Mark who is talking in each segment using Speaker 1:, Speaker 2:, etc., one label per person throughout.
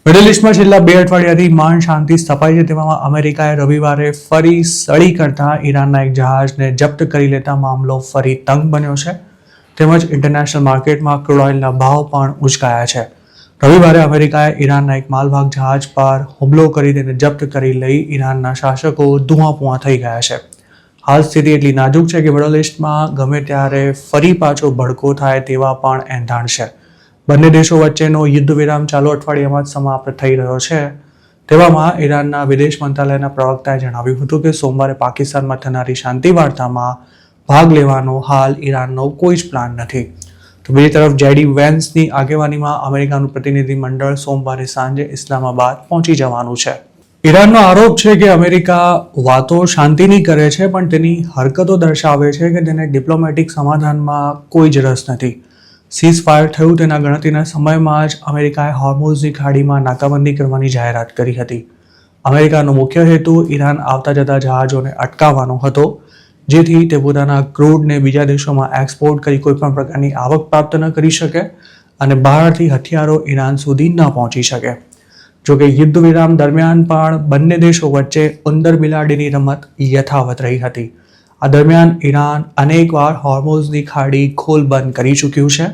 Speaker 1: Middle ઇસ્ટમાં છેલ્લા 2 અઠવાડિયાથી માંડ શાંતિ સ્થપાઈ છે તેવામાં અમેરિકાએ રવિવારે ફરી સળી કરતા ઈરાનના એક જહાજને જપ્ત કરી લેતા મામલો ફરી તંગ બન્યો છે તેમજ ઇન્ટરનેશનલ માર્કેટમાં ક્રૂડ ઓઇલના ભાવ પણ ઉંચકાયા છે. રવિવારે અમેરિકાએ ઈરાનના એક માલવાહક જહાજ પર હુમલો કરી તેને જપ્ત કરી લઈ ઈરાનના શાસકો ધુઆપુઆ થઈ ગયા છે. હાલ સ્થિતિ એટલી નાજુક છે કે મિડલ ઇસ્ટમાં ગમે ત્યારે ફરી પાછો ભડકો થાય તેવા પણ એંધાણ છે. બંને દેશો વચ્ચેનો યુદ્ધ વિરામ ચાલુ અઠવાડિયામાં જ સમાપ્ત થઈ રહ્યો છે. તેવામાં ઈરાનના વિદેશ મંત્રાલયના પ્રવક્તાએ જણાવ્યું હતું કે સોમવારે પાકિસ્તાનમાં થનારી શાંતિ વાર્તામાં ભાગ લેવાનો હાલ ઈરાનનો કોઈ જ પ્લાન નથી. તો બીજી તરફ જેડી વેન્સની આગેવાનીમાં અમેરિકાનું પ્રતિનિધિ મંડળ સોમવારે સાંજે ઇસ્લામાબાદ પહોંચી જવાનું છે. ઈરાનનો આરોપ છે કે અમેરિકા વાતો શાંતિની કરે છે પણ તેની હરકતો દર્શાવે છે કે તેને ડિપ્લોમેટિક સમાધાનમાં કોઈ જ રસ નથી. સીઝ ફાયર થયું તેના ગણતરીના સમયમાં જ અમેરિકાએ હોર્મુઝની ખાડીમાં નાકાબંધી કરવાની જાહેરાત કરી હતી. અમેરિકાનો મુખ્ય હેતુ ઈરાન આવતા જતા જહાજોને અટકાવવાનો હતો જેથી તે પોતાના ક્રૂડને બીજા દેશોમાં એક્સપોર્ટ કરી કોઈપણ પ્રકારની આવક પ્રાપ્ત ન કરી શકે અને બહારથી હથિયારો ઈરાન સુધી ન પહોંચી શકે. જોકે યુદ્ધ વિરામ દરમિયાન પણ બંને દેશો વચ્ચે ઉંદર બિલાડીની રમત યથાવત રહી હતી. આ દરમિયાન ઈરાન અનેકવાર હોર્મુઝની ખાડી ખોલ બંધ કરી ચૂક્યું છે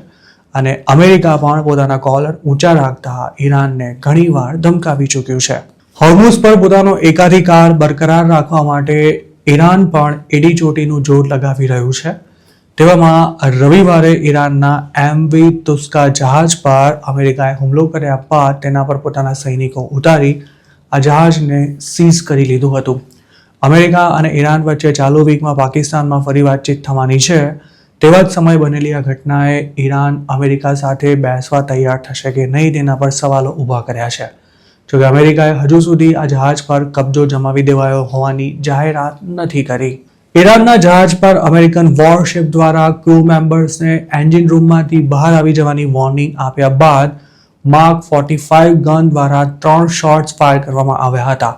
Speaker 1: અને અમેરિકા પણ પોતાના કોલર ઊંચા રાખતા ઈરાનને ઘણીવાર ધમકાવી ચૂક્યું છે. હોર્મુઝ પર પોતાનો એકાધિકાર બરકરાર રાખવા માટે ઈરાન પણ એડી ચોટીનું જોર લગાવી રહ્યું છે. તેવામાં રવિવારે ઈરાનના MV તુસ્કા જહાજ પર અમેરિકાએ હુમલો કર્યા બાદ તેના પર પોતાના સૈનિકો ઉતારી આ જહાજને સીઝ કરી લીધું હતું. અમેરિકા અને ઈરાન વચ્ચે ચાલુ વીકમાં પાકિસ્તાનમાં ફરી વાતચીત થવાની છે તેવા જ સમયે બનેલી આ ઘટનાએ ઈરાન અમેરિકા સાથે બેસવા તૈયાર થશે કે નહીં તેના પર સવાલો ઊભા કર્યા છે. જોકે અમેરિકાએ હજુ સુધી આ જહાજ પર કબજો જમાવી દેવાયો હોવાની જાહેરાત નથી કરી. ઈરાનના જહાજ પર અમેરિકન વોરશિપ દ્વારા ક્રૂ મેમ્બર્સને એન્જિન રૂમમાંથી બહાર આવી જવાની વોર્નિંગ આપ્યા બાદ માર્ક 45 ગન દ્વારા 3 શોટ્સ ફાયર કરવામાં આવ્યા હતા.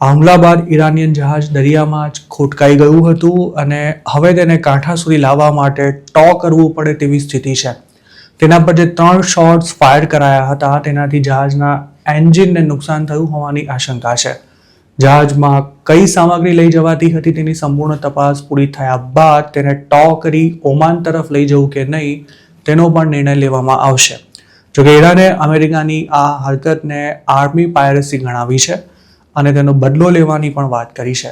Speaker 1: આ હુમલા બાદ ઈરાનિયન જહાજ દરિયામાં જ ખોટકાઈ ગયું હતું અને હવે તેને કાંઠા સુધી લાવવા માટે ટો કરવું પડે તેવી સ્થિતિ છે. તેના પર જે 3 શોટ્સ ફાયર કરાયા હતા તેનાથી જહાજના એન્જિનને નુકસાન થયું હોવાની આશંકા છે. જહાજમાં કઈ સામગ્રી લઈ જવાતી હતી તેની સંપૂર્ણ તપાસ પૂરી થયા બાદ તેને ટો કરી ઓમાન તરફ લઈ જવું કે નહીં તેનો પણ નિર્ણય લેવામાં આવશે. જોકે ઈરાને અમેરિકાની આ હરકતને આર્મી પાયરેસી ગણાવી છે અને તેનો બદલો લેવાની પણ વાત કરી છે.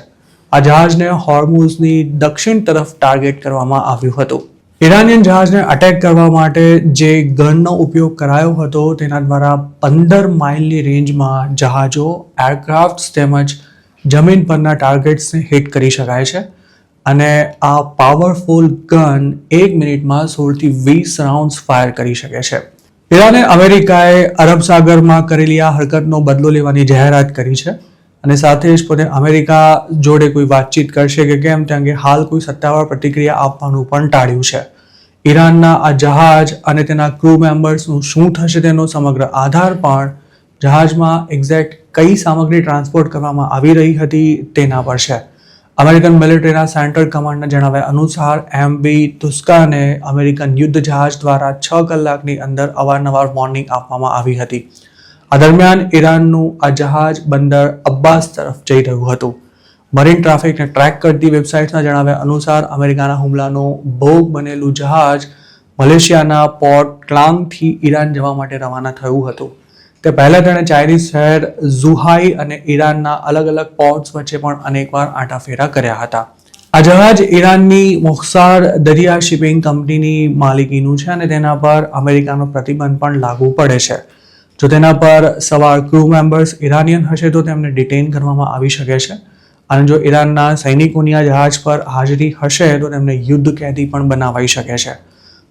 Speaker 1: આ જહાજને હોર્મુઝની દક્ષિણ તરફ ટાર્ગેટ કરવામાં આવ્યું હતું. ઈરાનિયન જહાજને અટેક કરવા માટે જે ગનનો ઉપયોગ કરાયો હતો તેના દ્વારા 15 માઇલની રેન્જમાં જહાજો, એરક્રાફ્ટ તેમજ જમીન પરના ટાર્ગેટ્સને હિટ કરી શકાય છે અને આ પાવરફુલ ગન 1 મિનિટમાં 16 થી 20 રાઉન્ડ્સ ફાયર કરી શકે છે. ઈરાને અમેરિકાએ અરબ સાગરમાં કરેલી આ હરકતનો બદલો લેવાની જાહેરાત કરી છે અને સાથે જ પોતે અમેરિકા જોડે કોઈ વાતચીત કરશે કે કેમ તે અંગે હાલ કોઈ સત્તાવાર પ્રતિક્રિયા આપવાનું પણ ટાળ્યું છે. ઈરાનના આ જહાજ અને તેના ક્રૂ મેમ્બર્સનું શું થશે તેનો સમગ્ર આધાર પણ જહાજમાં એક્ઝેક્ટ કઈ સામગ્રી ટ્રાન્સપોર્ટ કરવામાં આવી રહી હતી તેના પર છે. અમેરિકન મિલિટરીના સેન્ટ્રલ કમાન્ડના જણાવ્યા અનુસાર MV તુસ્કાને અમેરિકન યુદ્ધ જહાજ દ્વારા 6 કલાકની અંદર અવારનવાર વોર્નિંગ આપવામાં આવી હતી. આ દરમિયાન ઈરાનનું આ જહાજ બંદર અબ્બાસ તરફ જઈ રહ્યું હતું. મરીન ટ્રાફિકને ટ્રેક કરતી વેબસાઇટ્સના જણાવ્યા અનુસાર અમેરિકાના હુમલાનો ભોગ બનેલું જહાજ મલેશિયાના પોર્ટ ક્લાંગથી ઈરાન જવા માટે રવાના થયું હતું. તે પહેલા તેણે ચાઇનીઝ શહેર ઝુહાઈ અને ઈરાનના અલગ અલગ પોર્ટ્સ વચ્ચે પણ અનેકવાર આંટાફેરા કર્યા હતા. આ જહાજ ઈરાનની મોખસાર દરિયા શિપિંગ કંપનીની માલિકીનું છે અને તેના પર અમેરિકાનો પ્રતિબંધ પણ લાગુ પડે છે. જો તેના પર સવાર ક્રૂ મેમ્બર્સ ઈરાનિયન હશે તો તેમને ડિટેઇન કરવામાં આવી શકે છે અને જો ઈરાનના સૈનિકોની આ જહાજ પર હાજરી હશે તો તેમને યુદ્ધ કેદી પણ બનાવાઈ શકે છે.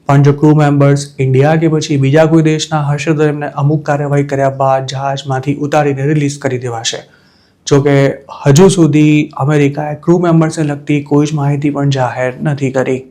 Speaker 1: પણ જો ક્રૂ મેમ્બર્સ ઇન્ડિયા કે પછી બીજા કોઈ દેશના હશે તો તેમને અમુક કાર્યવાહી કર્યા બાદ જહાજમાંથી ઉતારીને રિલીઝ કરી દેવાશે. જોકે હજુ સુધી અમેરિકાએ ક્રૂ મેમ્બર્સને લગતી કોઈ જ માહિતી પણ જાહેર નથી કરી.